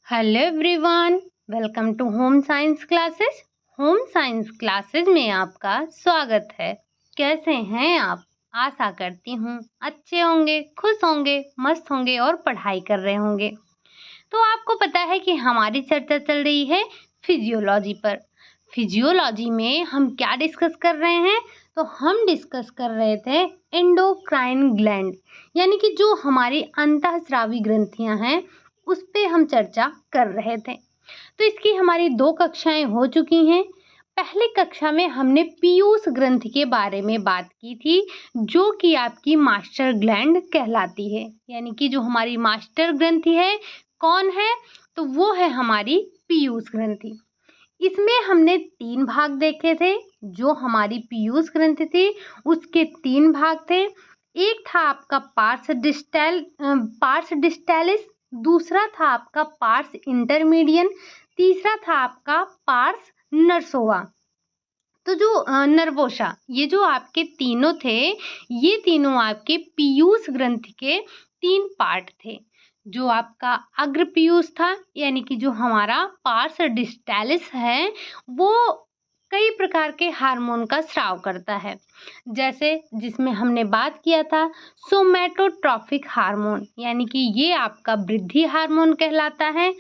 Hello everyone, welcome to home science classes. Home science classes में आपका स्वागत है। कैसे हैं आप? आशा करती हूँ अच्छे होंगे, खुश होंगे, मस्त होंगे और पढ़ाई कर रहे होंगे। तो आपको पता है कि हमारी चर्चा चल रही है फिजियोलॉजी पर। फिजियोलॉजी में हम क्या डिस्कस कर रहे हैं? तो हम डिस्कस कर रहे थे एंडोक्राइन ग्लैंड, यानी कि जो हमारी अंतःस्रावी ग्रंथियां हैं उस पे हम चर्चा कर रहे थे। तो इसकी हमारी 2 कक्षाएं हो चुकी हैं। पहली कक्षा में हमने पीयूष ग्रंथि के बारे में बात की थी, जो कि आपकी मास्टर ग्लैंड कहलाती है। यानी कि जो हमारी मास्टर ग्रंथि है कौन है? तो वो है हमारी पीयूष ग्रंथि। इसमें हमने 3 भाग देखे थे। जो हमारी पीयूष ग्रंथि थी उसके 3 भाग थे। एक था आपका पार्स डिस्टैलिस, दूसरा था आपका पार्स इंटरमीडियन, तीसरा था आपका पार्स नर्सोवा। तो जो नर्वोशा, ये जो आपके तीनों थे, ये तीनों आपके पीयूष ग्रंथि के 3 पार्ट थे। जो आपका अग्र पीयूष था, यानी कि जो हमारा पार्स डिस्टैलिस है, वो कई प्रकार के हार्मोन का स्राव करता है। जैसे जिसमें हमने बात किया था सोमैटोट्रॉफिक हार्मोन, यानी कि ये आपका वृद्धि हार्मोन कहलाता है।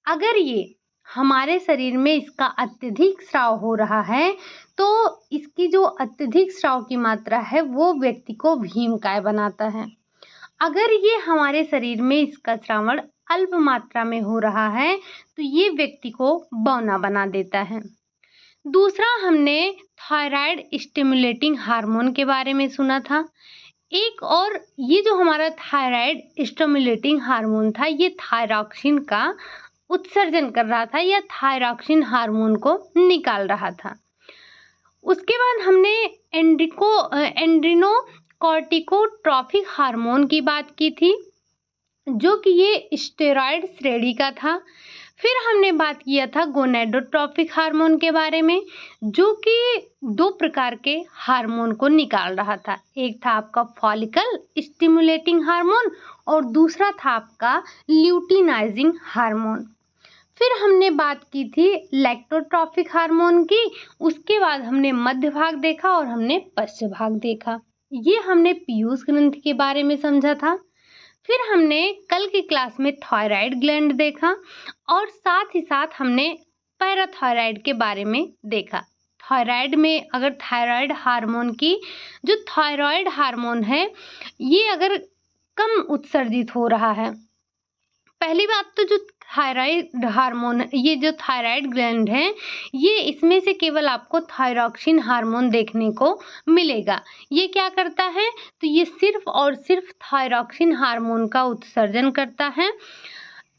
अगर ये हमारे शरीर में इसका अत्यधिक स्राव हो रहा है तो इसकी जो अत्यधिक स्राव की मात्रा है वो व्यक्ति को भीमकाय बनाता है। अगर ये हमारे शरीर में इसका स्रावण अल्प मात्रा में हो रहा है तो ये व्यक्ति को बौना बना देता है। दूसरा हमने थायराइड स्टिमुलेटिंग हार्मोन के बारे में सुना था। एक और ये जो हमारा थायराइड स्टिमुलेटिंग हार्मोन था, ये थायरॉक्सिन का उत्सर्जन कर रहा था या थायरॉक्सिन हार्मोन को निकाल रहा था। उसके बाद हमने एंड्रिनोकॉर्टिकोट्रॉफिक हार्मोन की बात की थी, जो कि ये स्टेरॉइड श्रेणी का था। फिर हमने बात किया था गोनेडोट्रॉफिक हार्मोन के बारे में, जो कि 2 प्रकार के हार्मोन को निकाल रहा था। एक था आपका फॉलिकल स्टिमुलेटिंग हार्मोन और दूसरा था आपका ल्यूटिनाइजिंग हार्मोन। फिर हमने बात की थी लैक्टोट्रॉफिक हार्मोन की। उसके बाद हमने मध्य भाग देखा और हमने पश्च भाग देखा। ये हमने पीयूष ग्रंथि के बारे में समझा था। फिर हमने कल की क्लास में थायराइड ग्लैंड देखा और साथ ही साथ हमने पैराथायराइड के बारे में देखा। थायराइड में अगर थायराइड हार्मोन की जो थायराइड हार्मोन है ये अगर कम उत्सर्जित हो रहा है, पहली बात तो जो थायराइड हार्मोन, ये जो थायराइड ग्लैंड है, ये इसमें से केवल आपको थायरॉक्सिन हार्मोन देखने को मिलेगा। ये क्या करता है? तो ये सिर्फ और सिर्फ थायरॉक्सिन हार्मोन का उत्सर्जन करता है।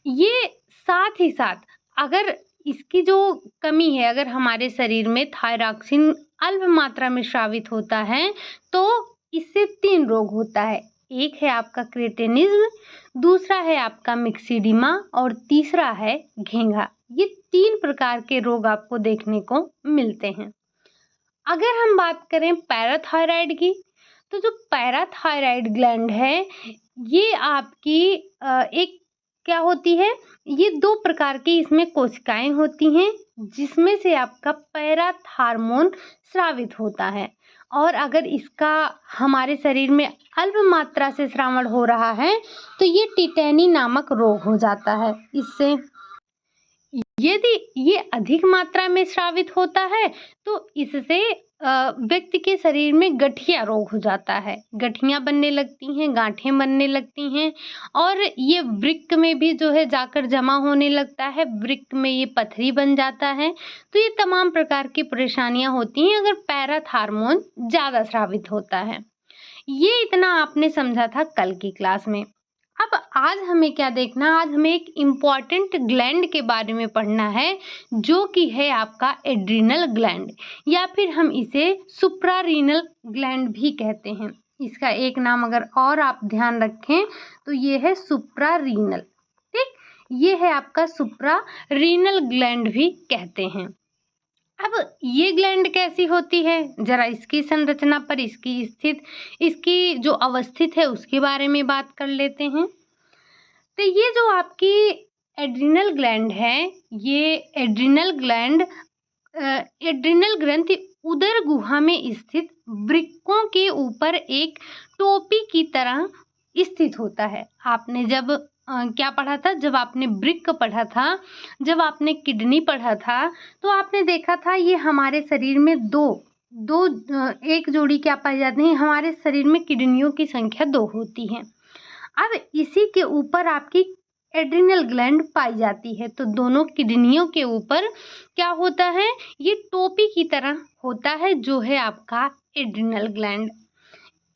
ये साथ ही साथ अगर इसकी जो कमी है, अगर हमारे शरीर में थायरॉक्सिन अल्प मात्रा में स्रावित होता है तो इससे 3 रोग होता है। एक है आपका क्रेटेनिज्म, दूसरा है आपका मिक्सिडिमा और तीसरा है घेंघा। ये 3 प्रकार के रोग आपको देखने को मिलते हैं। अगर हम बात करें पैराथायराइड की, तो जो पैराथायराइड ग्लैंड है ये आपकी एक क्या होती है, ये 2 प्रकार की इसमें कोशिकाएं होती हैं जिसमें से आपका पैराथ हार्मोन स्रावित होता है। और अगर इसका हमारे शरीर में अल्प मात्रा से स्रावण हो रहा है तो ये टिटेनी नामक रोग हो जाता है। इससे यदि ये अधिक मात्रा में स्रावित होता है तो इससे व्यक्ति के शरीर में गठिया रोग हो जाता है। गठियां बनने लगती हैं, गांठें बनने लगती हैं और ये वृक्क में भी जो है जाकर जमा होने लगता है। वृक्क में ये पथरी बन जाता है। तो ये तमाम प्रकार की परेशानियां होती हैं अगर पैराथ हार्मोन ज़्यादा स्रावित होता है। ये इतना आपने समझा था कल की क्लास में। अब आज हमें क्या देखना? आज हमें एक इम्पॉर्टेंट ग्लैंड के बारे में पढ़ना है, जो कि है आपका एड्रिनल ग्लैंड, या फिर हम इसे सुप्रारीनल ग्लैंड भी कहते हैं। इसका एक नाम अगर और आप ध्यान रखें तो ये है सुप्रारीनल। ठीक, ये है आपका सुप्रारीनल ग्लैंड भी कहते हैं। अब ये ग्लैंड कैसी होती है, जरा इसकी संरचना पर, इसकी जो अवस्थित है उसके बारे में बात कर लेते हैं। तो ये जो आपकी एड्रिनल ग्लैंड है, ये एड्रिनल ग्रंथि उदर गुहा में स्थित वृक्कों के ऊपर एक टोपी की तरह स्थित होता है। आपने जब क्या पढ़ा था, जब आपने वृक्क पढ़ा था, जब आपने किडनी पढ़ा था, तो आपने देखा था ये हमारे शरीर में एक जोड़ी क्या पाई जाती है, हमारे शरीर में किडनियों की संख्या 2 होती है। अब इसी के ऊपर आपकी एड्रिनल ग्लैंड पाई जाती है, तो दोनों किडनियों के ऊपर क्या होता है, ये टोपी की तरह होता है जो है आपका एड्रिनल ग्लैंड।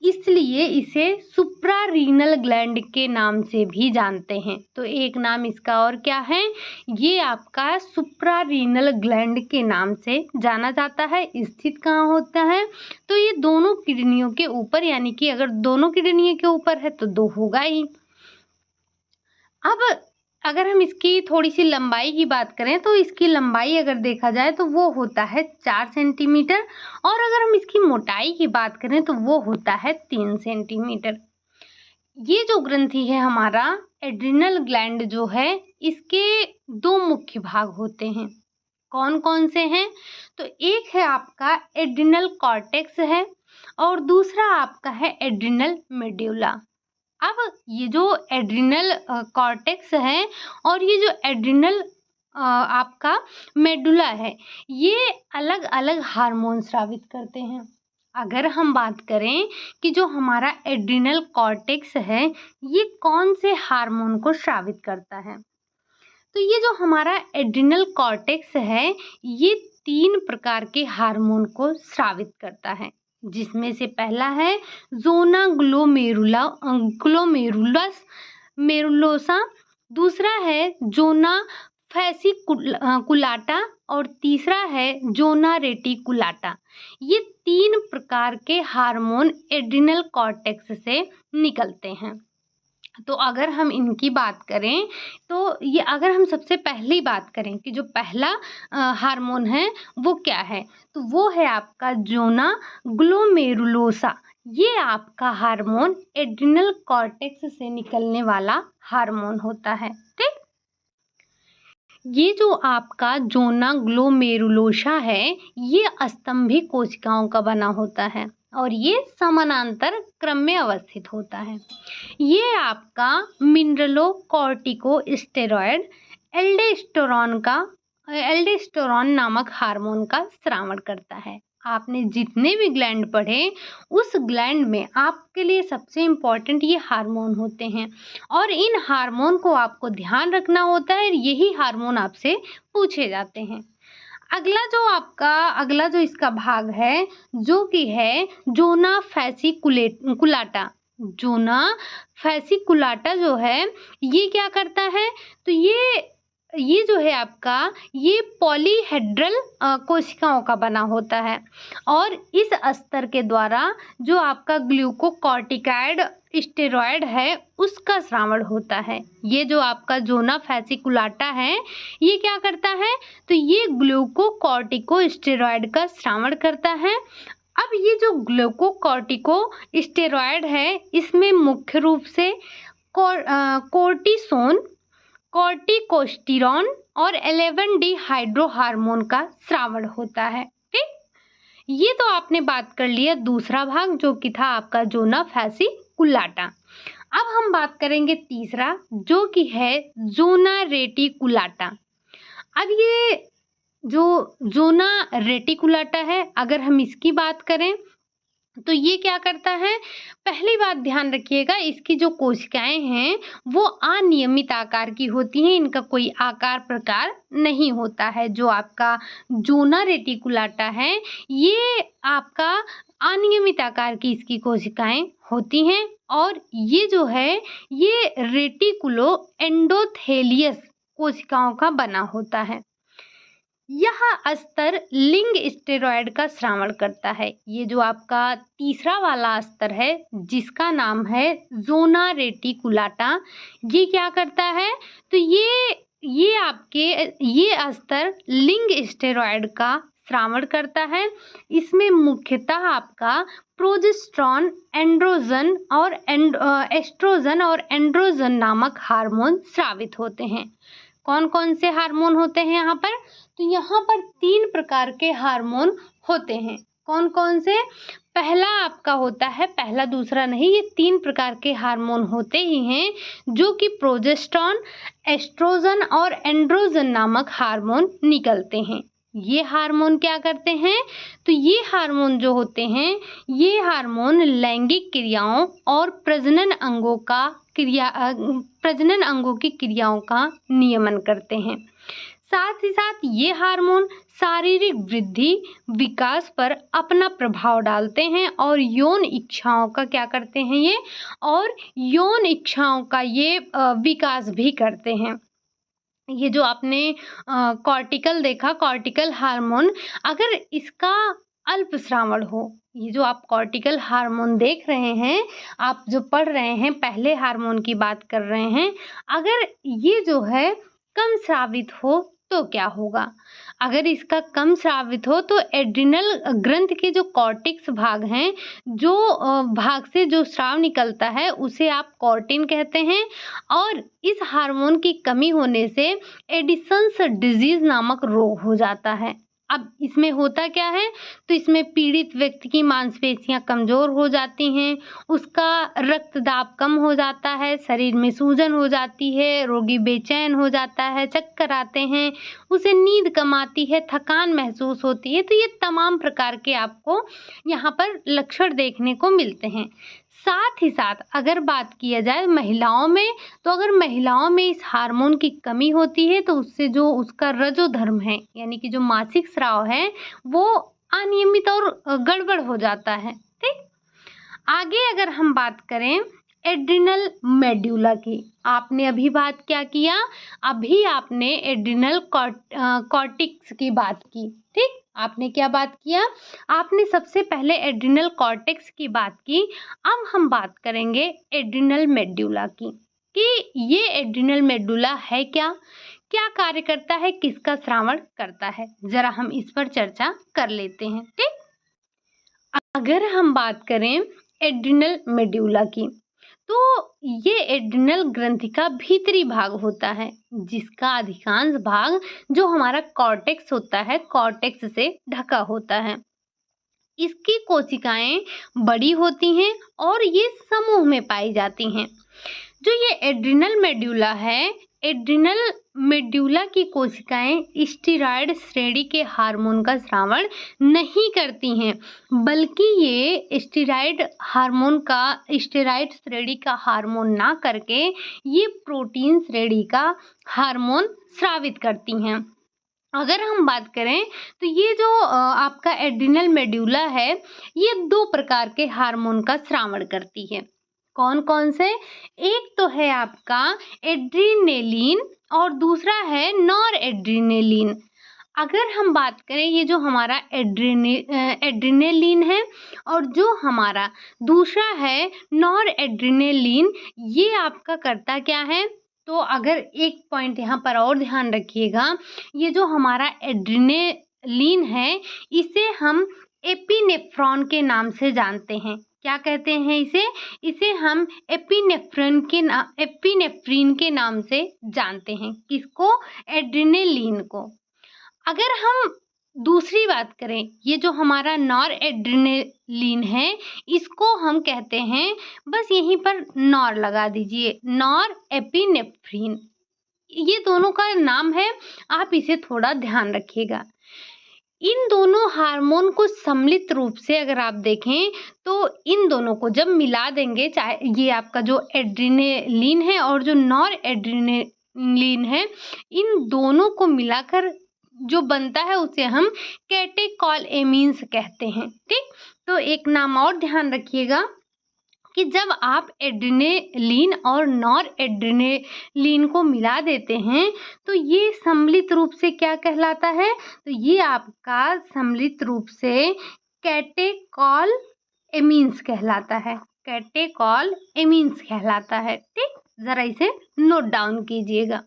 इसलिए इसे सुप्रारीनल ग्लैंड के नाम से भी जानते हैं। तो एक नाम इसका और क्या है, ये आपका सुप्रारीनल ग्लैंड के नाम से जाना जाता है। स्थित कहाँ होता है, तो ये दोनों किडनियों के ऊपर, यानी कि अगर दोनों किडनियों के ऊपर है तो 2 होगा ही। अब अगर हम इसकी थोड़ी सी लंबाई की बात करें तो इसकी लंबाई अगर देखा जाए तो वो होता है 4 सेंटीमीटर, और अगर हम इसकी मोटाई की बात करें तो वो होता है 3 सेंटीमीटर। ये जो ग्रंथि है हमारा एड्रिनल ग्लैंड जो है, इसके 2 मुख्य भाग होते हैं। कौन कौन से हैं, तो एक है आपका एड्रिनल कॉर्टेक्स है और दूसरा आपका है एड्रिनल मेड्यूला। अब ये जो एड्रिनल कॉर्टेक्स है और ये जो एड्रिनल आपका मेडुला है, ये अलग अलग हार्मोन स्रावित करते हैं। अगर हम बात करें कि जो हमारा एड्रिनल कॉर्टेक्स है, ये कौन से हार्मोन को स्रावित करता है, तो ये जो हमारा एड्रिनल कॉर्टेक्स है, ये 3 प्रकार के हार्मोन को स्रावित करता है, जिसमें से पहला है ज़ोना ग्लोमेरुलस मेरुलोसा, दूसरा है ज़ोना फैसिकुलाटा और तीसरा है ज़ोना रेटिकुलाटा। ये 3 प्रकार के हार्मोन एड्रिनल कॉर्टेक्स से निकलते हैं। तो अगर हम इनकी बात करें तो ये, अगर हम सबसे पहली बात करें कि जो पहला हार्मोन है वो क्या है, तो वो है आपका ज़ोना ग्लोमेरुलोसा। ये आपका हार्मोन एड्रिनल कॉर्टेक्स से निकलने वाला हार्मोन होता है। ठीक, ये जो आपका ज़ोना ग्लोमेरुलोसा है, ये स्तंभी कोशिकाओं का बना होता है और ये समानांतर क्रम में अवस्थित होता है। ये आपका मिनरलोकॉर्टिकोस्टेरॉइड एल्डोस्टेरोन नामक हार्मोन का स्रावन करता है। आपने जितने भी ग्लैंड पढ़े, उस ग्लैंड में आपके लिए सबसे इम्पॉर्टेंट ये हार्मोन होते हैं और इन हार्मोन को आपको ध्यान रखना होता है। यही हार्मोन आपसे पूछे जाते हैं। अगला जो इसका भाग है, जो कि है ज़ोना फैसिकुलाटा। ज़ोना फैसिकुलाटा जो है, ये क्या करता है, तो ये जो है आपका, ये पॉलीहेड्रल कोशिकाओं का बना होता है और इस स्तर के द्वारा जो आपका ग्लूकोकॉर्टिकॉइड स्टेरॉयड है उसका स्रावन होता है। ये जो आपका ज़ोना फैसिकुलाटा है, ये क्या करता है, तो ये ग्लूकोकॉर्टिकोस्टेरॉयड का स्रावन करता है। अब ये जो ग्लूकोकॉर्टिकोस्टेरॉयड है, इसमें मुख्य रूप से कोर्टिसोन, कॉर्टिकोस्टेरॉन और 11D हाइड्रो हार्मोन का स्रावन होता है। ठीक, ये तो आपने बात कर लिया दूसरा भाग, जो कि था आपका ज़ोना फैसिकुलाटा। अब हम बात करेंगे तीसरा, जो कि है ज़ोना रेटिकुलाटा। अब ये जो ज़ोना रेटिकुलाटा है, अगर हम इसकी बात करें तो ये क्या करता है, पहली बात ध्यान रखिएगा, इसकी जो कोशिकाएं हैं वो अनियमित आकार की होती हैं, इनका कोई आकार प्रकार नहीं होता है। जो आपका ज़ोना रेटिकुलाटा है, ये आपका अनियमित आकार की इसकी कोशिकाएं होती हैं और ये जो है, ये रेटिकुलो एंडोथेलियस कोशिकाओं का बना होता है। यह स्तर लिंग स्टेरॉयड का स्रावन करता है। ये जो आपका तीसरा वाला स्तर है, जिसका नाम है ज़ोना रेटिकुलाटा, ये क्या करता है, तो ये स्तर लिंग स्टेरॉयड का स्रावन करता है। इसमें मुख्यतः आपका प्रोजेस्टेरॉन, एस्ट्रोजन और एंड्रोजन नामक हार्मोन स्रावित होते हैं। कौन कौन से हार्मोन होते हैं यहाँ पर? तो यहाँ पर 3 प्रकार के हार्मोन होते हैं। कौन कौन से? पहला आपका होता है, पहला दूसरा नहीं, ये 3 प्रकार के हार्मोन होते ही हैं जो कि प्रोजेस्टेरॉन, एस्ट्रोजन और एंड्रोजन नामक हार्मोन निकलते हैं। ये हार्मोन क्या करते हैं? तो ये हार्मोन जो होते हैं, ये हार्मोन लैंगिक क्रियाओं और प्रजनन अंगों की क्रियाओं का नियमन करते हैं। साथ ही साथ ये हार्मोन शारीरिक वृद्धि विकास पर अपना प्रभाव डालते हैं और यौन इच्छाओं का क्या करते हैं ये, और यौन इच्छाओं का ये विकास भी करते हैं। ये जो आपने कॉर्टिकल देखा, कॉर्टिकल हार्मोन, अगर इसका अल्प श्रावण हो, ये जो आप कॉर्टिकल हार्मोन देख रहे हैं, आप जो पढ़ रहे हैं, पहले हार्मोन की बात कर रहे हैं, अगर ये जो है कम स्रावित हो तो क्या होगा? अगर इसका कम स्रावित हो तो एड्रिनल ग्रंथ के जो कॉर्टेक्स भाग हैं, जो भाग से जो स्राव निकलता है, उसे आप कॉर्टिन कहते हैं। और इस हार्मोन की कमी होने से एडिसन्स डिजीज नामक रोग हो जाता है। अब इसमें होता क्या है? तो इसमें पीड़ित व्यक्ति की मांसपेशियां कमजोर हो जाती हैं, उसका रक्त दाब कम हो जाता है, शरीर में सूजन हो जाती है, रोगी बेचैन हो जाता है, चक्कर आते हैं, उसे नींद कम आती है, थकान महसूस होती है। तो ये तमाम प्रकार के आपको यहाँ पर लक्षण देखने को मिलते हैं। साथ ही साथ अगर बात किया जाए महिलाओं में, तो अगर महिलाओं में इस हार्मोन की कमी होती है तो उससे जो उसका रजोधर्म है, यानी कि जो मासिक स्राव है, वो अनियमित और गड़बड़ हो जाता है। ठीक, आगे अगर हम बात करें एड्रिनल मेड्यूला की, आपने अभी बात क्या किया? अभी आपने एड्रिनल कॉर्टेक्स की बात की। ठीक, आपने क्या बात किया? आपने सबसे पहले एड्रिनल कॉर्टेक्स की बात की। अब हम बात करेंगे एड्रिनल मेड्यूला की, कि ये एड्रिनल मेडुला है क्या, क्या कार्य करता है, किसका श्रावण करता है, जरा हम इस पर चर्चा कर लेते हैं। ठीक, अगर हम बात करें एड्रिनल मेडुला की, तो ये एड्रिनल ग्रंथि का भीतरी भाग होता है, जिसका अधिकांश भाग जो हमारा कॉर्टेक्स होता है, कॉर्टेक्स से ढका होता है। इसकी कोशिकाएं बड़ी होती हैं और ये समूह में पाई जाती हैं। जो ये एड्रिनल मेडुला है, एड्रिनल मेडुला की कोशिकाएं स्टेरॉयड श्रेणी के हार्मोन का स्रावण नहीं करती हैं, बल्कि ये स्टेरॉयड श्रेणी का हार्मोन ना करके ये प्रोटीन श्रेणी का हार्मोन स्रावित करती हैं। अगर हम बात करें तो ये जो आपका एड्रिनल मेडुला है, ये 2 प्रकार के हार्मोन का स्रावण करती है। कौन कौन से? एक तो है आपका एड्रिनेलिन और दूसरा है नॉर एड्रिनेलिन। अगर हम बात करें, ये जो हमारा एड्रिनेलिन है और जो हमारा दूसरा है नॉर एड्रिनेलिन, ये आपका करता क्या है? तो अगर एक पॉइंट यहाँ पर और ध्यान रखिएगा, ये जो हमारा एड्रिनेलिन है, इसे हम एपिनेफ्रॉन के नाम से जानते हैं। क्या कहते हैं इसे? इसे हम एपिनेफ्रीन के नाम से जानते हैं। किसको? एड्रिनेलिन को। अगर हम दूसरी बात करें, ये जो हमारा नॉर एड्रिनेलिन है, इसको हम कहते हैं, बस यहीं पर नॉर लगा दीजिए, नॉर एपिनेफ्रीन। ये दोनों का नाम है, आप इसे थोड़ा ध्यान रखिएगा। इन दोनों हार्मोन को सम्मिलित रूप से अगर आप देखें, तो इन दोनों को जब मिला देंगे, चाहे ये आपका जो एड्रिनेलिन है और जो नॉर एड्रिनेलिन है, इन दोनों को मिलाकर जो बनता है उसे हम कैटेकॉलएमीन्स कहते हैं। ठीक, तो एक नाम और ध्यान रखिएगा कि जब आप एड्रिनेलिन और नॉर एड्रिनेलिन को मिला देते हैं, तो ये सम्मिलित रूप से क्या कहलाता है? तो ये आपका सम्मिलित रूप से कैटेकॉलएमीन्स कहलाता है, कैटेकॉलएमीन्स कहलाता है। ठीक, जरा इसे नोट डाउन कीजिएगा।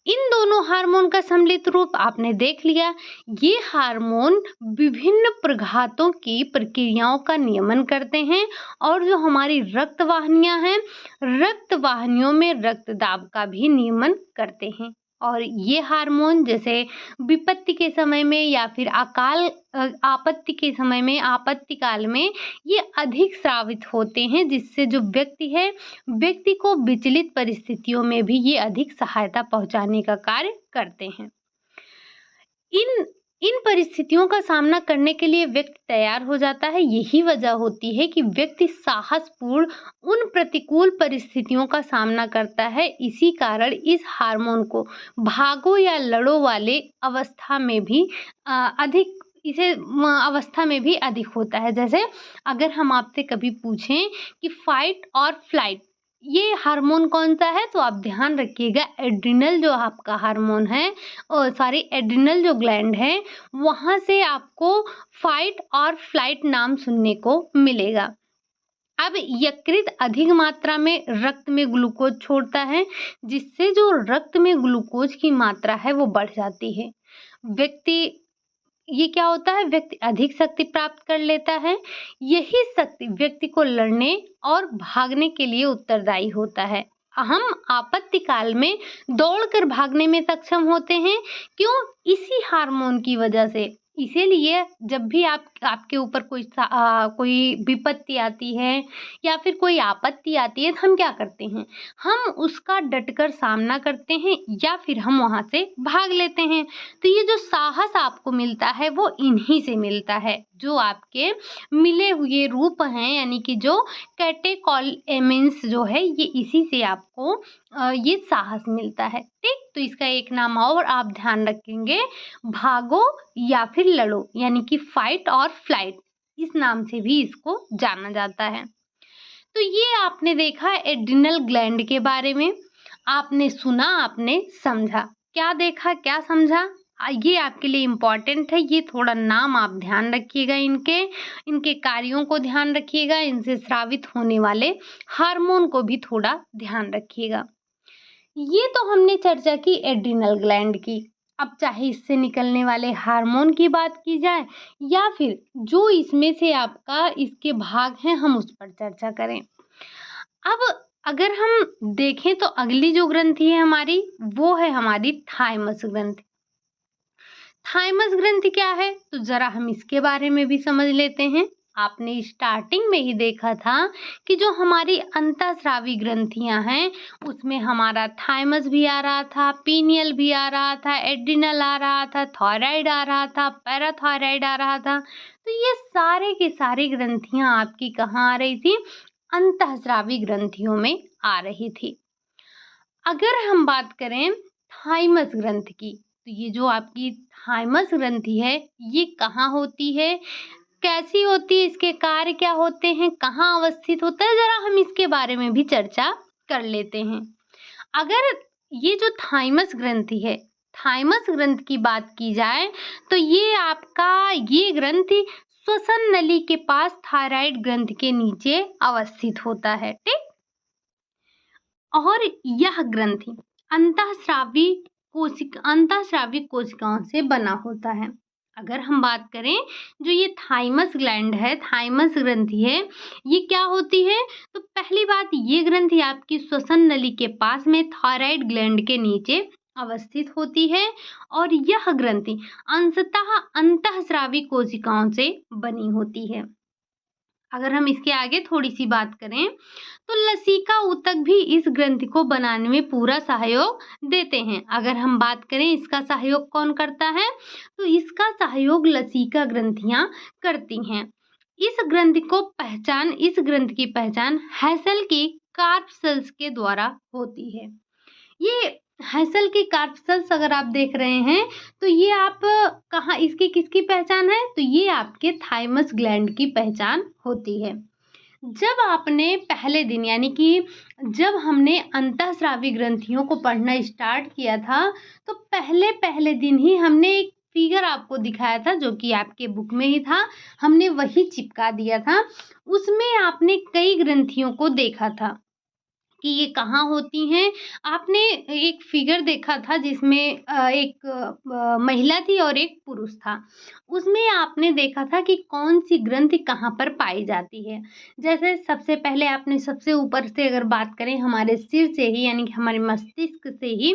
इन दोनों हार्मोन का सम्मिलित रूप आपने देख लिया। ये हार्मोन विभिन्न प्रघातों की प्रक्रियाओं का नियमन करते हैं और जो हमारी रक्त वाहिनियां हैं, रक्त वाहिनियों में रक्त दाब का भी नियमन करते हैं। और ये हार्मोन जैसे विपत्ति के समय में या फिर आपत्ति के समय में, आपत्ति काल में ये अधिक स्रावित होते हैं, जिससे जो व्यक्ति को विचलित परिस्थितियों में भी ये अधिक सहायता पहुंचाने का कार्य करते हैं। इन इन परिस्थितियों का सामना करने के लिए व्यक्ति तैयार हो जाता है। यही वजह होती है कि व्यक्ति साहसपूर्ण उन प्रतिकूल परिस्थितियों का सामना करता है। इसी कारण इस हार्मोन को भागो या लड़ो वाले अवस्था में भी अवस्था में भी अधिक होता है। जैसे अगर हम आपसे कभी पूछें कि फाइट और फ्लाइट ये हार्मोन कौन सा है, तो आप ध्यान रखिएगा एड्रिनल जो आपका हार्मोन है, एड्रिनल जो ग्लैंड है, वहाँ से आपको फाइट और फ्लाइट नाम सुनने को मिलेगा। अब यकृत अधिक मात्रा में रक्त में ग्लूकोज छोड़ता है, जिससे जो रक्त में ग्लूकोज की मात्रा है वो बढ़ जाती है। क्या होता है, व्यक्ति अधिक शक्ति प्राप्त कर लेता है। यही शक्ति व्यक्ति को लड़ने और भागने के लिए उत्तरदायी होता है। हम आपत्ति काल में दौड़कर भागने में सक्षम होते हैं। क्यों? इसी हार्मोन की वजह से। इसीलिए जब भी आपके ऊपर कोई विपत्ति आती है या फिर कोई आपत्ति आती है, तो हम क्या करते हैं? हम उसका डटकर सामना करते हैं या फिर हम वहाँ से भाग लेते हैं। तो ये जो साहस आपको मिलता है वो इन्हीं से मिलता है, जो आपके मिले हुए रूप हैं, यानी कि जो कैटेकोलेमिन्स जो है, ये इसी से आपको ये साहस मिलता है। ठीक, तो इसका एक नाम और आप ध्यान रखेंगे, भागो या फिर लड़ो, यानी कि फाइट और फ्लाइट, इस नाम से भी इसको जाना जाता है। तो ये आपने देखा एड्रिनल ग्लैंड के बारे में, आपने सुना, आपने समझा। क्या देखा, क्या समझा, ये आपके लिए इम्पोर्टेंट है। ये थोड़ा नाम आप ध्यान रखिएगा, इनके कार्यों को ध्यान रखिएगा, इनसे स्रावित होने वाले हार्मोन को भी थोड़ा ध्यान रखिएगा। ये तो हमने चर्चा की एड्रिनल ग्लैंड की। अब चाहे इससे निकलने वाले हार्मोन की बात की जाए या फिर जो इसमें से इसके भाग हैं, हम उस पर चर्चा करें। अब अगर हम देखें तो अगली जो ग्रंथि है हमारी, वो है हमारी थाइमस ग्रंथि। थाइमस ग्रंथि क्या है, तो जरा हम इसके बारे में भी समझ लेते हैं। आपने स्टार्टिंग में ही देखा था कि जो हमारी अंतःस्रावी ग्रंथियां हैं, उसमें हमारा थाइमस भी आ रहा था, पीनियल भी आ रहा था, एड्रिनल आ रहा था, थायराइड आ रहा था, पैराथायराइड आ रहा था। तो ये सारे के सारी ग्रंथियां आपकी कहाँ आ रही थी? अंतःस्रावी ग्रंथियों में आ रही थी। अगर हम बात करें थाइमस ग्रंथि की, तो ये जो आपकी थाइमस ग्रंथि है, ये कहाँ होती है, कैसी होती है, इसके कार्य क्या होते हैं, कहाँ अवस्थित होता है, जरा हम इसके बारे में भी चर्चा कर लेते हैं। अगर ये जो थाइमस ग्रंथि है, थाइमस ग्रंथि की बात की जाए, तो ये ग्रंथि श्वसन नली के पास थायराइड ग्रंथि के नीचे अवस्थित होता है। ठीक, और यह ग्रंथि अंतःस्रावी कोशिकाओं से बना होता है। अगर हम बात करें, जो ये थाइमस ग्लैंड है, थाइमस ग्रंथि है, ये क्या होती है? तो पहली बात, ये ग्रंथि आपकी श्वसन नली के पास में थायराइड ग्लैंड के नीचे अवस्थित होती है और यह ग्रंथि अंशतः अंतःस्रावी कोशिकाओं से बनी होती है। अगर हम इसके आगे थोड़ी सी बात करें, तो लसिका ऊतक भी इस ग्रंथि को बनाने में पूरा सहयोग देते हैं। अगर हम बात करें इसका सहयोग कौन करता है, तो इसका सहयोग लसिका ग्रंथियां करती हैं। इस ग्रंथि की पहचान हैसल की कार्प सेल्स के द्वारा होती है। ये हैसल की कार्प सेल्स अगर आप देख रहे हैं, तो ये आप इसकी किसकी पहचान है, तो ये आपके थाइमस ग्लैंड की पहचान होती है। जब आपने पहले दिन, यानी कि जब हमने अंतःस्रावी ग्रंथियों को पढ़ना स्टार्ट किया था, तो पहले दिन ही हमने एक फिगर आपको दिखाया था, जो कि आपके बुक में ही था, हमने वही चिपका दिया था। उसमें आपने कई ग्रंथियों को देखा था। कि ये कहाँ होती हैं। आपने एक फिगर देखा था जिसमें एक महिला थी और एक पुरुष था। उसमें आपने देखा था कि कौन-सी ग्रंथि कहाँ पर पाई जाती है। जैसे सबसे पहले आपने सबसे ऊपर से अगर बात करें हमारे सिर से ही यानी कि हमारे मस्तिष्क से ही,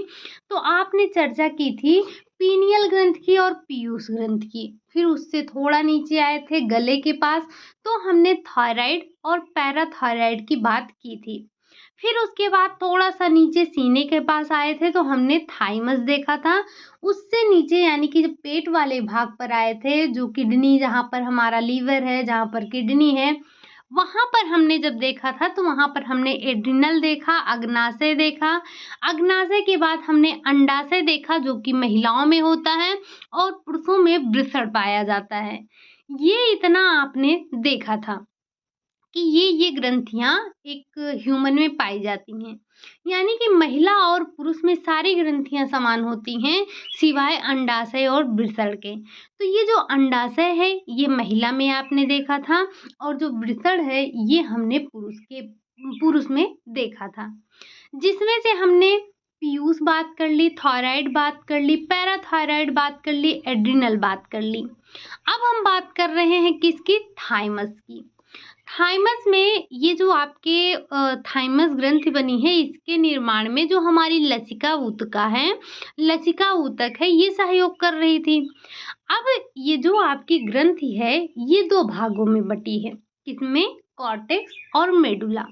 तो आपने चर्चा की थी पीनियल ग्रंथ की और पीयूष ग्रंथ की। फिर उससे थोड़ा नीचे आए थे गले के पास, तो हमने थायराइड और पैराथायराइड की बात की थी। फिर उसके बाद थोड़ा-सा नीचे सीने के पास आए थे तो हमने थाइमस देखा था। उससे नीचे यानी कि जब पेट वाले भाग पर आए थे जो किडनी जहाँ पर हमारा लीवर है, जहाँ पर किडनी है, वहाँ पर हमने जब देखा था तो वहाँ पर हमने एड्रिनल देखा, अग्नाशय देखा। अग्नाशय के बाद हमने अंडाशय देखा जो कि महिलाओं में होता है और पुरुषों में वृषण पाया जाता है। ये इतना आपने देखा था। कि ये ग्रंथियाँ एक ह्यूमन में पाई जाती हैं। यानी कि महिला और पुरुष में सारी ग्रंथियाँ समान होती हैं, सिवाय अंडाशय और वृषण के। तो ये जो अंडाशय है, ये महिला में आपने देखा था और जो वृषण है, ये हमने पुरुष में देखा था। जिसमें से हमने पीयूष बात कर ली, थायराइड बात कर ली, पैराथायराइड बात कर ली, एड्रिनल बात कर ली। अब हम बात कर रहे हैं किसकी? थाइमस की। थाइमस में ये जो आपके थाइमस ग्रंथि बनी है इसके निर्माण में जो हमारी लसिका ऊतका है, लसिका ऊतक है ये सहयोग कर रही थी। अब ये जो आपकी ग्रंथि है ये 2 भागों में बटी है। किसमें? कॉर्टेक्स और मेडुला।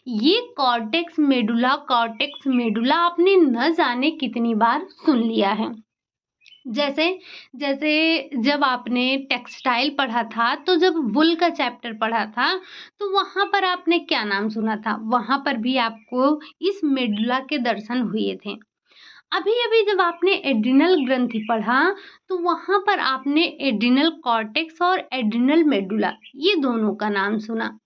ये कॉर्टेक्स मेडुला आपने न जाने कितनी बार सुन लिया है। जैसे जैसे जब आपने टेक्सटाइल पढ़ा था, तो जब वूल का चैप्टर पढ़ा था, तो वहाँ पर आपने क्या नाम सुना था? वहाँ पर भी आपको इस मेडुला के दर्शन हुए थे। अभी-अभी जब आपने एड्रिनल ग्रंथि पढ़ा, तो वहाँ पर आपने एड्रिनल कॉर्टेक्स और एड्रिनल मेडुला ये दोनों का नाम सुना।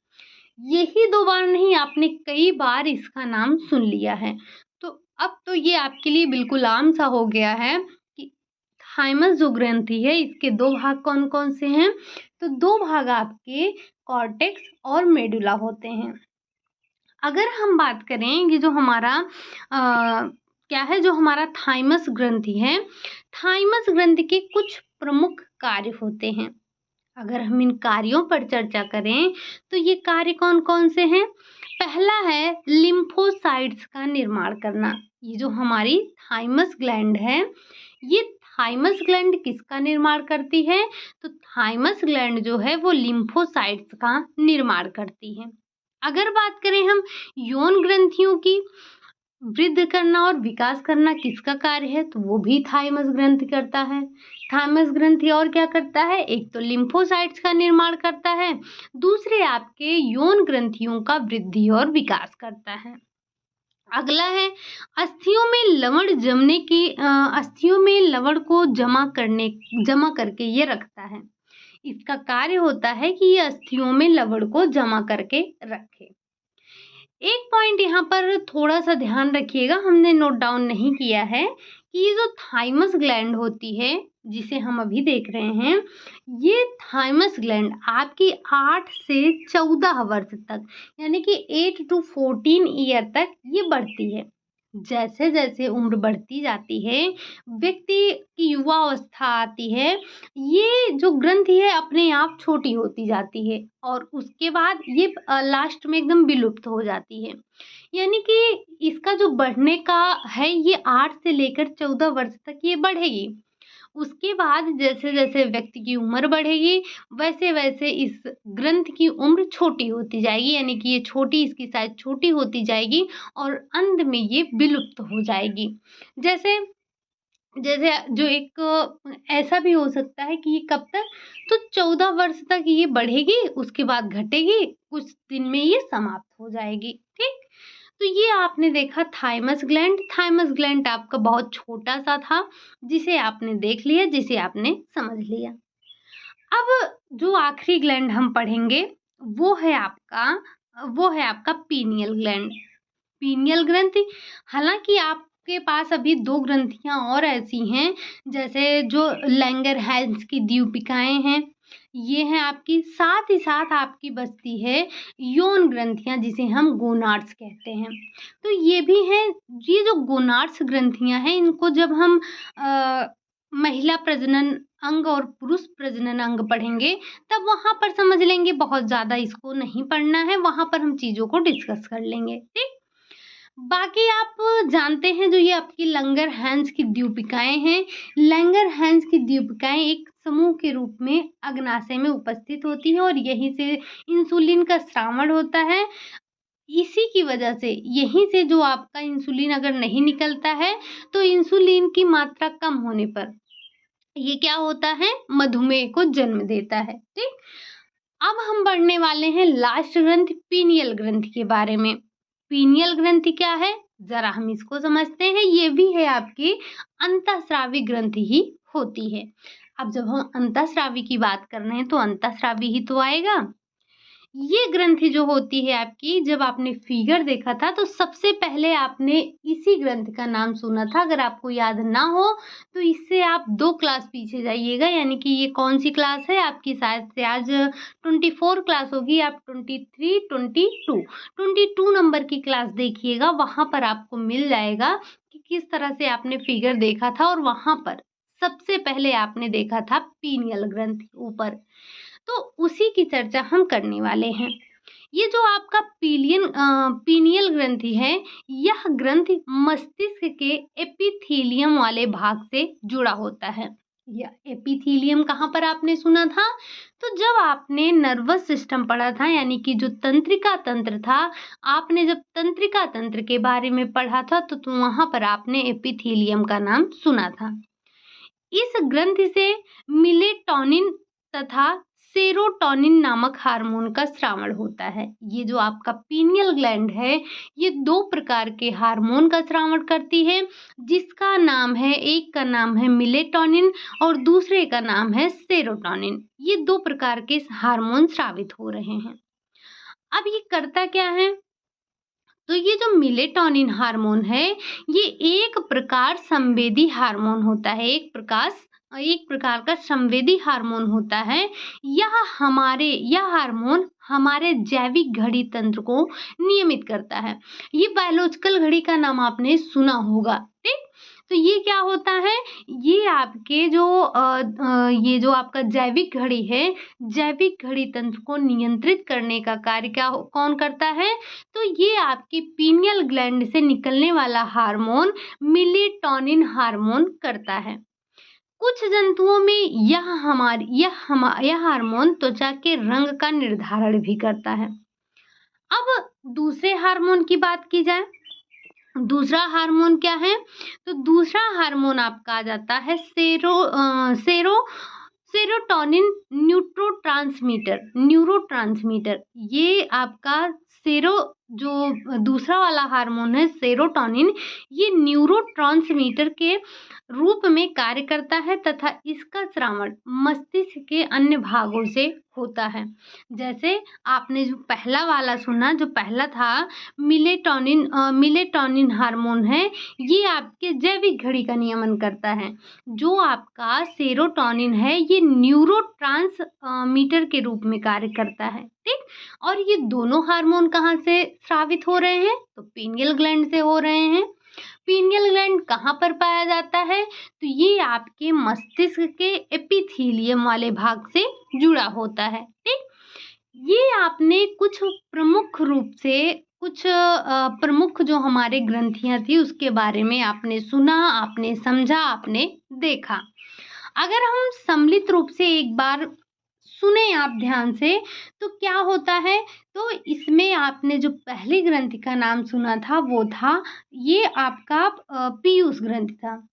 यही 2 बार नहीं, आपने कई बार इसका नाम सुन लिया है। तो अब तो ये आपके लिए बिल्कुल आम सा हो गया है कि थाइमस जो ग्रंथि है इसके 2 भाग कौन-कौन से हैं? तो 2 भाग आपके कॉर्टेक्स और मेडुला होते हैं। अगर हम बात करें ये जो हमारा क्या है जो हमारा थाइमस ग्रंथि है, थाइमस ग्रंथि के कुछ प्रमुख कार्य होते हैं। अगर हम इन कार्यों पर चर्चा करें तो ये कार्य कौन-कौन से हैं? पहला है लिम्फोसाइट्स का निर्माण करना। ये जो हमारी थाइमस ग्लैंड है, ये थाइमस ग्लैंड किसका निर्माण करती है? तो थाइमस ग्लैंड जो है वो लिम्फोसाइट्स का निर्माण करती है। अगर बात करें हम यौन ग्रंथियों की, वृद्धि करना और विकास करना किसका कार्य है? तो वो भी थाइमस ग्रंथि करता है। थाइमस ग्रंथि और क्या करता है? एक तो लिम्फोसाइट्स का निर्माण करता है, दूसरे आपके यौन ग्रंथियों का वृद्धि और विकास करता है। अगला है अस्थियों में लवण जमने की अस्थियों में लवण को जमा करके ये रखता है। इसका कार्य होता है कि ये अस्थियों में लवण को जमा करके रखे। एक पॉइंट यहाँ पर थोड़ा-सा ध्यान रखिएगा, हमने नोट डाउन नहीं किया है कि ये जो थाइमस ग्लैंड होती है, जिसे हम अभी देख रहे हैं, ये थाइमस ग्लैंड आपकी 8 से 14 वर्ष तक यानी कि 8 टू 14 ईयर तक ये बढ़ती है। जैसे-जैसे उम्र बढ़ती जाती है, व्यक्ति की युवा अवस्था आती है, ये जो ग्रंथि है अपने आप छोटी होती जाती है और उसके बाद ये लास्ट में एकदम विलुप्त हो जाती है। यानी कि इसका जो बढ़ने का है ये 8 से लेकर 14 वर्ष तक ये बढ़ेगी। उसके बाद जैसे-जैसे व्यक्ति की उम्र बढ़ेगी, वैसे-वैसे इस ग्रंथ की उम्र छोटी होती जाएगी यानी कि ये छोटी इसकी साइज़ छोटी होती जाएगी और अंत में ये विलुप्त हो जाएगी। जैसे जैसे जो एक ऐसा भी हो सकता है कि ये कब तक? तो 14 वर्ष तक ये बढ़ेगी, उसके बाद घटेगी, कुछ दिन में ये समाप्त हो जाएगी, ठीक? तो ये आपने देखा थाइमस ग्लैंड आपका बहुत छोटा-सा था, जिसे आपने देख लिया, जिसे आपने समझ लिया। अब जो आखिरी ग्लैंड हम पढ़ेंगे, वो है आपका पीनियल ग्लैंड। पीनियल ग्रंथि हालाँकि आपके पास अभी 2 ग्रंथियाँ और ऐसी हैं, जैसे जो लैंगरहैंस की द्वीपिकाएँ हैं, ये है आपकी। साथ ही साथ आपकी बचती है यौन ग्रंथियां, जिसे हम गोनाड्स कहते हैं। तो ये भी हैं। ये जो गोनाड्स ग्रंथियां हैं, इनको जब हम महिला प्रजनन अंग और पुरुष प्रजनन अंग पढ़ेंगे तब वहां पर समझ लेंगे, बहुत ज्यादा इसको नहीं पढ़ना है, वहां पर हम चीजों को डिस्कस कर लेंगे। ठीक। बाकी आप जानते हैं जो ये आपकी लंगरहैंस की द्वीपिकाएं हैं। लंगरहैंस की द्वीपिकाएं एक समूह के रूप में अग्नाशय में उपस्थित होती हैं और यहीं से इंसुलिन का स्रावण होता है। इसी की वजह से, यहीं से जो आपका इंसुलिन अगर नहीं निकलता है तो इंसुलिन की मात्रा कम होने पर ये क्या होता है, मधुमेह को जन्म देता है। ठीक। अब हम बढ़ने वाले हैं लास्ट ग्रंथि, पीनियल ग्रंथि के बारे में। पीनियल ग्रंथि क्या है, जरा हम इसको समझते हैं। ये भी है आपकी अंतःस्रावी ग्रंथि ही होती है। अब जब हम अंतःस्रावी की बात कर रहे हैं तो अंतःस्रावी ही तो आएगा। ये ग्रंथि जो होती है आपकी, जब आपने फिगर देखा था तो सबसे पहले आपने इसी ग्रंथि का नाम सुना था। अगर आपको याद ना हो तो इससे आप 2 क्लास पीछे जाइएगा, यानी कि ये कौन सी क्लास है आपकी, शायद से आज 24 क्लास होगी, आप 23, 22 नंबर की क्लास देखिएगा। वहां पर आपको मिल जाएगा कि किस तरह से आपने फिगर देखा था और वहां पर सबसे पहले आपने देखा था पीनियल ग्रंथि ऊपर। तो उसी की चर्चा हम करने वाले हैं। ये जो आपका पीनियल ग्रंथि है, यह ग्रंथि मस्तिष्क के एपिथीलियम वाले भाग से जुड़ा होता है। यह एपिथीलियम कहाँ पर आपने सुना था, तो जब आपने नर्वस सिस्टम पढ़ा था, यानी कि जो तंत्रिका तंत्र था, आपने जब तंत्रिका तंत्र के बारे में पढ़ा था तो वहां पर आपने एपिथीलियम का नाम सुना था। इस ग्रंथि से मिलेटोनिन तथा सेरोटोनिन नामक हार्मोन का स्रावण होता है। ये जो आपका पीनियल ग्लैंड है, ये 2 प्रकार के हार्मोन का स्रावण करती है, जिसका नाम है, एक का नाम है मिलेटोनिन और दूसरे का नाम है सेरोटोनिन। ये 2 प्रकार के हार्मोन स्रावित हो रहे हैं। अब ये करता क्या है, तो ये जो मिलेटोनिन हार्मोन है, ये एक प्रकार संवेदी हार्मोन होता है। एक प्रकार का संवेदी हार्मोन होता है। यह हार्मोन हमारे जैविक घड़ी तंत्र को नियमित करता है। ये बायोलॉजिकल घड़ी का नाम आपने सुना होगा। ठीक। तो ये क्या होता है, ये आपके जो ये जो आपका जैविक घड़ी है, जैविक घड़ी तंत्र को नियंत्रित करने का कार्य कौन करता है, तो ये आपकी पीनियल ग्लैंड से निकलने वाला हार्मोन मिलेटोनिन हार्मोन करता है। कुछ जंतुओं में यह हार्मोन त्वचा के रंग का निर्धारण भी करता है। अब दूसरे हार्मोन की बात की जाए, दूसरा हार्मोन क्या है, तो दूसरा हार्मोन आपका आ जाता है सेरोटोनिन न्यूरोट्रांसमीटर। ये आपका जो दूसरा वाला हार्मोन है सेरोटोनिन, ये न्यूरोट्रांसमीटर के रूप में कार्य करता है तथा इसका स्रावण मस्तिष्क के अन्य भागों से होता है। जैसे आपने जो पहला वाला सुना, जो पहला था मिलेटोनिन हार्मोन है, ये आपके जैविक घड़ी का नियमन करता है। जो आपका सेरोटोनिन है, ये न्यूरोट्रांसमीटर के रूप में कार्य करता है। ठीक। और ये दोनों हार्मोन कहाँ से स्रावित हो रहे हैं, तो पीनियल ग्लैंड से हो रहे हैं। पीनियल ग्लैंड कहाँ पर पाया जाता है, तो ये आपके मस्तिष्क के एपिथीलियम वाले भाग से जुड़ा होता है। ठीक। ये आपने कुछ प्रमुख जो हमारे ग्रंथियां थी उसके बारे में आपने सुना, आपने समझा, आपने देखा। अगर हम सम्मिलित रूप से एक बार सुने आप ध्यान से, तो क्या होता है, तो इसमें आपने जो पहली ग्रंथि का नाम सुना था वो था, ये आपका पीयूष ग्रंथि था,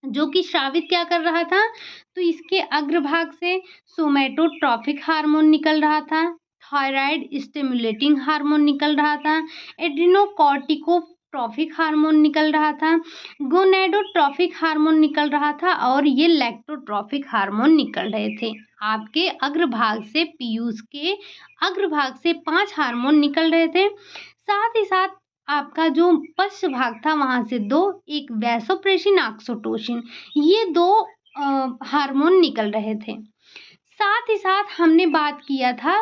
जो कि स्रावित क्या कर रहा था, तो इसके अग्रभाग से सोमैटोट्रॉफिक हार्मोन निकल रहा था, थायराइड स्टिमुलेटिंग हार्मोन निकल रहा था, एड्रिनोकॉर्टिकोट्रॉफिक हार्मोन निकल रहा था, गोनेडोट्रॉफिक हार्मोन निकल रहा था और ये लैक्टोट्रॉफिक हार्मोन निकल रहे थे। आपके अग्रभाग से, पीयूष के अग्रभाग से 5 हार्मोन निकल रहे थे। साथ ही साथ आपका जो पश्च भाग था वहां से 2, एक वैसोप्रेसिन, ऑक्सीटोसिन, ये 2 हार्मोन निकल रहे थे। साथ ही साथ हमने बात किया था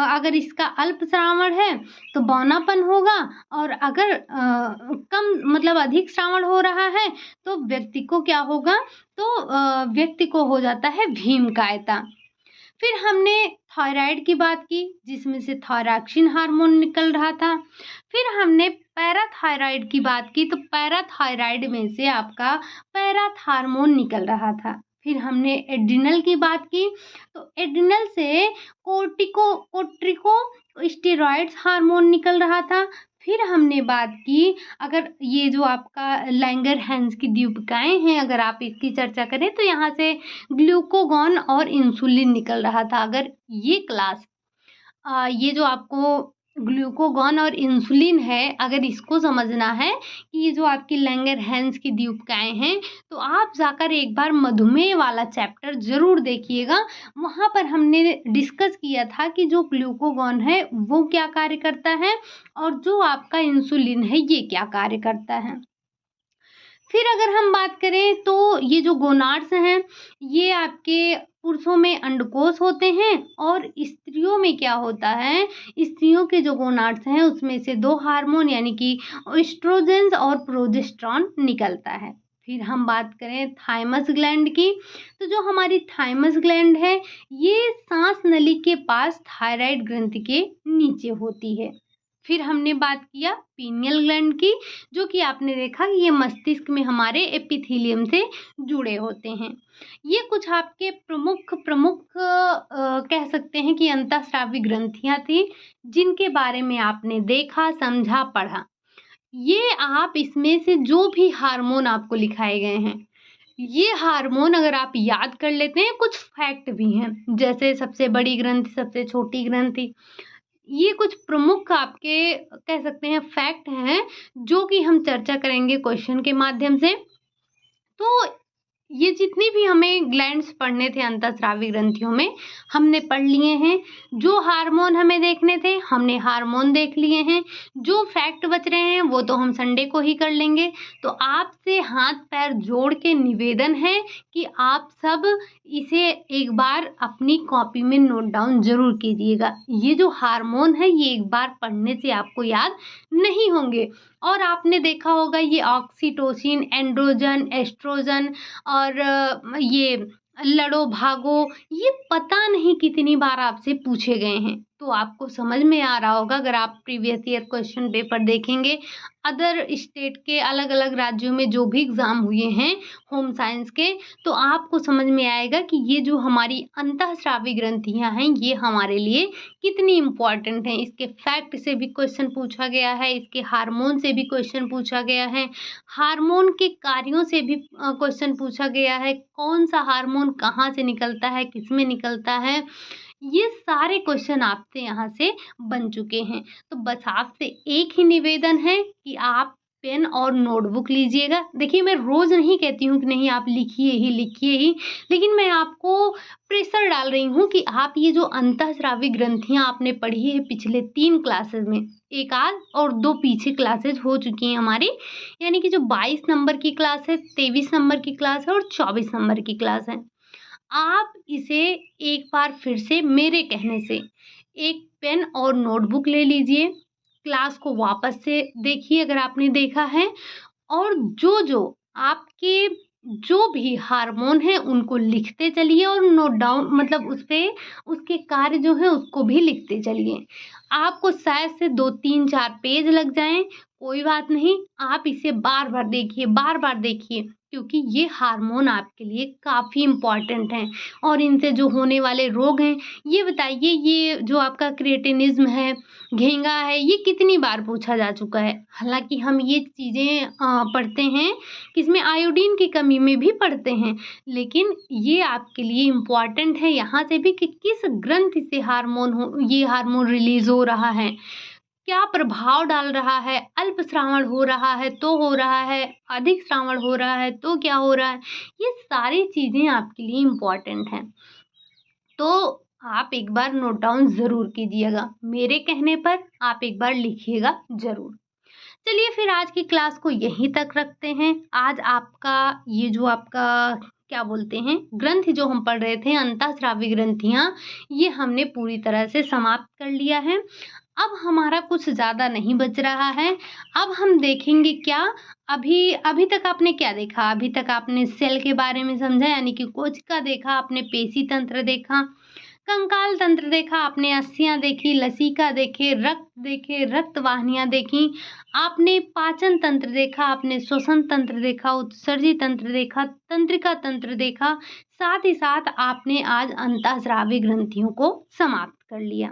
अगर इसका अल्प श्रावण है तो बौनापन होगा, और अगर कम मतलब अधिक श्रावण हो रहा है तो व्यक्ति को क्या होगा, तो व्यक्ति को हो जाता है भीमकायता। फिर हमने थायराइड की बात की जिसमें से थायरॉक्सिन हार्मोन निकल रहा था। फिर हमने पैराथायराइड की बात की तो पैराथायराइड में से आपका पैराथ हार्मोन निकल रहा था। फिर हमने एड्रिनल की बात की तो एड्रिनल से कोर्टिको स्टेरॉइड्स हार्मोन निकल रहा था। फिर हमने बात की अगर ये जो आपका लैंगरहैंस की द्वीपिकाएं हैं, अगर आप इसकी चर्चा करें तो यहाँ से ग्लूकागॉन और इंसुलिन निकल रहा था। अगर ये क्लास ये जो आपको ग्लूकागॉन और इंसुलिन है, अगर इसको समझना है कि ये जो आपकी लैंगरहैंस की द्वीपिकाएं हैं, तो आप जाकर एक बार मधुमेह वाला चैप्टर ज़रूर देखिएगा। वहाँ पर हमने डिस्कस किया था कि जो ग्लूकागॉन है वो क्या कार्य करता है और जो आपका इंसुलिन है ये क्या कार्य करता है। फिर अगर हम बात करें तो ये जो गोनाड्स हैं ये आपके पुरुषों में अंडकोश होते हैं, और स्त्रियों में क्या होता है, स्त्रियों के जो गोनाड्स हैं उसमें से दो हार्मोन यानी कि एस्ट्रोजेंस और प्रोजेस्टेरॉन निकलता है। फिर हम बात करें थाइमस ग्लैंड की तो जो हमारी थाइमस ग्लैंड है ये सांस नली के पास थायराइड ग्रंथि के नीचे होती है। फिर हमने बात किया पीनियल ग्लैंड की, जो कि आपने देखा ये मस्तिष्क में हमारे एपिथेलियम से जुड़े होते हैं। ये कुछ आपके प्रमुख कह सकते हैं कि अंतःस्रावी ग्रंथियां थी जिनके बारे में आपने देखा, समझा, पढ़ा। ये आप इसमें से जो भी हार्मोन आपको लिखाए गए हैं ये हार्मोन अगर आप याद कर लेते हैं, कुछ फैक्ट भी हैं जैसे सबसे बड़ी ग्रंथि, सबसे छोटी ग्रंथि, ये कुछ प्रमुख आपके कह सकते हैं फैक्ट हैं जो कि हम चर्चा करेंगे क्वेश्चन के माध्यम से। तो ये जितनी भी हमें ग्लैंड्स पढ़ने थे अंतःस्रावी ग्रंथियों में हमने पढ़ लिए हैं। जो हार्मोन हमें देखने थे हमने हार्मोन देख लिए हैं। जो फैक्ट बच रहे हैं वो तो हम संडे को ही कर लेंगे। तो आपसे हाथ पैर जोड़ के निवेदन है कि आप सब इसे एक बार अपनी कॉपी में नोट डाउन जरूर कीजिएगा। ये जो हार्मोन है ये एक बार पढ़ने से आपको याद नहीं होंगे। और आपने देखा होगा ये ऑक्सीटोसिन, एंड्रोजन, एस्ट्रोजन और ये लड़ो भागो, ये पता नहीं कितनी बार आपसे पूछे गए हैं। तो आपको समझ में आ रहा होगा अगर आप प्रीवियस ईयर क्वेश्चन पेपर देखेंगे, अदर स्टेट के अलग अलग राज्यों में जो भी एग्जाम हुए हैं होम साइंस के, तो आपको समझ में आएगा कि ये जो हमारी अंतःस्रावी ग्रंथियां हैं ये हमारे लिए कितनी इम्पॉर्टेंट हैं। इसके फैक्ट से भी क्वेश्चन पूछा गया है, इसके हार्मोन से भी क्वेश्चन पूछा गया है, हार्मोन के कार्यों से भी क्वेश्चन पूछा गया है, कौन सा हार्मोन कहाँ से निकलता है, किस में निकलता है, ये सारे क्वेश्चन आपसे यहाँ से बन चुके हैं। तो बस आपसे एक ही निवेदन है कि आप पेन और नोटबुक लीजिएगा। देखिए मैं रोज नहीं कहती हूँ कि नहीं आप लिखिए ही, लेकिन मैं आपको प्रेशर डाल रही हूँ कि आप ये जो अंतःस्रावी ग्रंथियाँ आपने पढ़ी है पिछले 3 क्लासेस में, एक आज और 2 पीछे क्लासेज हो चुकी हैं हमारी, यानी कि जो 22 नंबर की क्लास है, 23 नंबर की क्लास है और 24 नंबर की क्लास है। आप इसे एक बार फिर से मेरे कहने से एक पेन और नोटबुक ले लीजिए, क्लास को वापस से देखिए अगर आपने देखा है, और जो जो आपके जो भी हार्मोन है उनको लिखते चलिए और नोट डाउन मतलब उस पे उसके कार्य जो है उसको भी लिखते चलिए। आपको शायद से 2-3-4 पेज लग जाएं, कोई बात नहीं, आप इसे बार बार देखिए क्योंकि ये हार्मोन आपके लिए काफ़ी इम्पॉर्टेंट हैं। और इनसे जो होने वाले रोग हैं, ये बताइए ये जो आपका क्रिएटिनिज्म है, घेंगा है, ये कितनी बार पूछा जा चुका है। हालांकि हम ये चीज़ें पढ़ते हैं किसमें, आयोडीन की कमी में भी पढ़ते हैं, लेकिन ये आपके लिए इम्पॉर्टेंट है यहाँ से भी कि किस ग्रंथि से ये हार्मोन रिलीज हो रहा है, क्या प्रभाव डाल रहा है, अल्प श्रावण हो रहा है तो हो रहा है, अधिक श्रावण हो रहा है तो क्या हो रहा है, ये सारी चीज़ें आपके लिए इम्पॉर्टेंट हैं। तो आप एक बार नोट डाउन ज़रूर कीजिएगा, मेरे कहने पर आप एक बार लिखिएगा ज़रूर। चलिए फिर आज की क्लास को यहीं तक रखते हैं। आज आपका ये जो आपका क्या बोलते हैं, ग्रंथि जो हम पढ़ रहे थे, अंतःस्रावी ग्रंथियाँ, ये हमने पूरी तरह से समाप्त कर लिया है। अब हमारा कुछ ज़्यादा नहीं बच रहा है। अब हम देखेंगे क्या, अभी अभी तक आपने क्या देखा? अभी तक आपने सेल के बारे में समझा, यानी कि कोशिका देखा, आपने पेशी तंत्र देखा, कंकाल तंत्र देखा, आपने अस्थियां देखी, लसिका देखे, रक्त वाहिनियां देखी, आपने पाचन तंत्र देखा, आपने श्वसन तंत्र देखा, उत्सर्जी तंत्र देखा, तंत्रिका तंत्र देखा, साथ ही साथ आपने आज अंतःस्रावी ग्रंथियों को समाप्त कर लिया।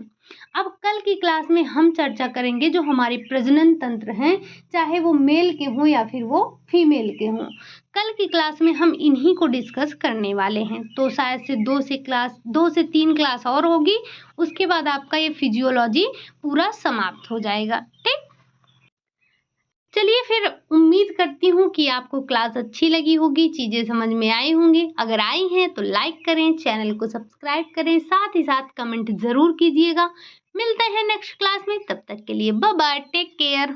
अब कल की क्लास में हम चर्चा करेंगे जो हमारे प्रजनन तंत्र हैं, चाहे वो मेल के हों या फिर वो फीमेल के हों। कल की क्लास में हम इन्हीं को डिस्कस करने वाले हैं। तो शायद से 2 से 3 क्लास और होगी, उसके बाद आपका ये फिजियोलॉजी पूरा समाप्त हो जाएगा। ठीक, चलिए फिर उम्मीद करती हूँ कि आपको क्लास अच्छी लगी होगी, चीज़ें समझ में आई होंगी। अगर आई हैं तो लाइक करें, चैनल को सब्सक्राइब करें, साथ ही साथ कमेंट ज़रूर कीजिएगा। मिलते हैं नेक्स्ट क्लास में, तब तक के लिए बाय बाय, टेक केयर।